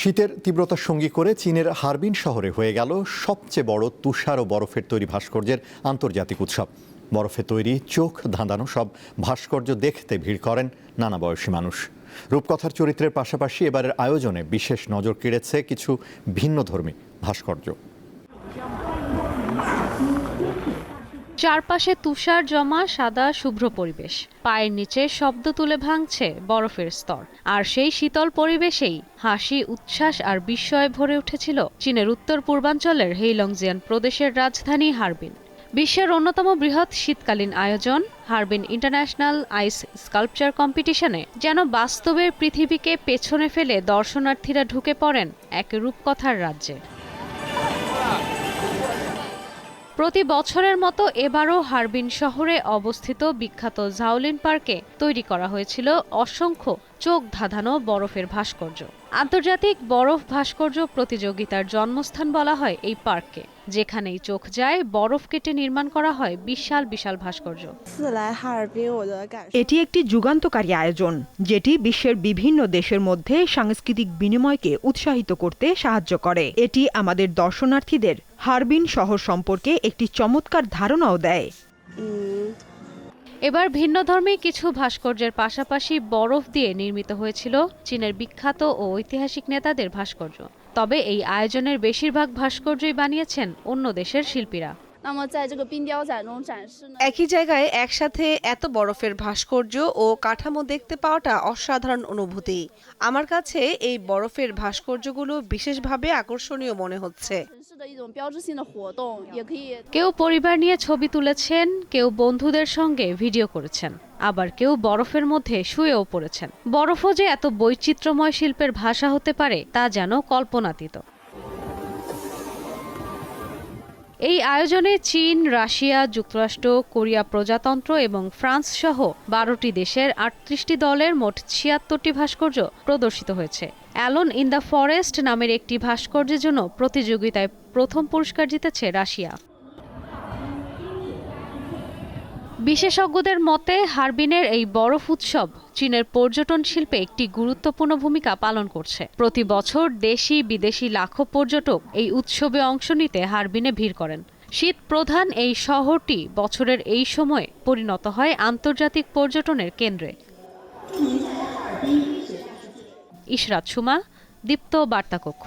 শীতের তীব্রতার সঙ্গী করে চীনের হারবিন শহরে হয়ে গেল সবচেয়ে বড় তুষার ও বরফের তৈরি ভাস্কর্যের আন্তর্জাতিক উৎসব। বরফে তৈরি চোখ ধাঁধানো সব ভাস্কর্য দেখতে ভিড় করেন নানা বয়সী মানুষ। রূপকথার চরিত্রের পাশাপাশি এবারের আয়োজনে বিশেষ নজর কেড়েছে কিছু ভিন্নধর্মী ভাস্কর্য। চারপাশে তুষার জমা সাদা শুভ্র পরিবেশ, পায়ের নিচে শব্দ তুলে ভাঙছে বরফের স্তর। আর সেই শীতল পরিবেশেই হাসি, উচ্ছ্বাস আর বিস্ময়ে ভরে উঠেছিল চীনের উত্তর পূর্বাঞ্চলের হেইলংজিয়ান প্রদেশের রাজধানী হারবিন। বিশ্বের অন্যতম বৃহৎ শীতকালীন আয়োজন হারবিন ইন্টারন্যাশনাল আইস স্কাল্পচার কম্পিটিশনে যেন বাস্তবের পৃথিবীকে পেছনে ফেলে দর্শনার্থীরা ঢুকে পড়েন এক রূপকথার রাজ্যে। প্রতি বছরের মতো এবারও হারবিন শহরে অবস্থিত বিখ্যাত ঝাওলিন পার্কে তৈরি করা হয়েছিল অসংখ্য চোখ ধাঁধানো বরফের ভাস্কর্য। আন্তর্জাতিক বরফ ভাস্কর্য প্রতিযোগিতার জন্মস্থান বলা হয় এই পার্ককে, যেখানেই চোখ যায় বরফ কেটে নির্মাণ করা হয় বিশাল বিশাল ভাস্কর্য। এটি একটি যুগান্তকারী আয়োজন, যেটি বিশ্বের বিভিন্ন দেশের মধ্যে সাংস্কৃতিক বিনিময়কে উৎসাহিত করতে সাহায্য করে। এটি আমাদের দর্শনার্থীদের হারবিন শহর সম্পর্কে একটি চমৎকার ধারণাও দেয়। এবার ভিন্নধর্মী কিছু ভাস্কর্যের পাশাপাশি বরফ দিয়ে নির্মিত হয়েছিল চীনের বিখ্যাত ও ঐতিহাসিক নেতাদের ভাস্কর্য। তবে এই আয়োজনের বেশিরভাগ ভাস্কর্যই বানিয়েছেন অন্য দেশের শিল্পীরা। একই জায়গায় একসাথে এত বরফের ভাস্কর্য ও কাঠামো দেখতে পাওয়াটা অসাধারণ অনুভূতি। আমার কাছে এই বরফের ভাস্কর্যগুলো বিশেষভাবে আকর্ষণীয় মনে হচ্ছে। কেউ পরিবার নিয়ে ছবি তুলেছেন, কেউ বন্ধুদের সঙ্গে ভিডিও করেছেন, আবার কেউ বরফের মধ্যে শুয়েও পড়েছেন। বরফও যে এত বৈচিত্র্যময় শিল্পের ভাষা হতে পারে তা যেন কল্পনাতীত। এই আয়োজনে চীন, রাশিয়া, যুক্তরাষ্ট্র, কোরিয়া প্রজাতন্ত্র এবং ফ্রান্স সহ 12টি দেশের 38টি দলের মোট 76টি ভাস্কর্য প্রদর্শিত হয়েছে। অ্যালোন ইন দ্য ফরেস্ট নামের একটি ভাস্কর্যের জন্য প্রতিযোগিতায় প্রথম পুরস্কার জিতেছে রাশিয়া। বিশেষজ্ঞদের মতে হারবিনের এই বরফ উৎসব চীনের পর্যটন শিল্পে একটি গুরুত্বপূর্ণ ভূমিকা পালন করছে। প্রতি বছর দেশি বিদেশি লাখো পর্যটক এই উৎসবে অংশ নিতে হারবিনে ভিড় করেন। শীত প্রধান এই শহরটি বছরের এই সময়ে পরিণত হয় আন্তর্জাতিক পর্যটনের কেন্দ্রে। ইশরাত সুমা, দীপ্ত বার্তা কক্ষ।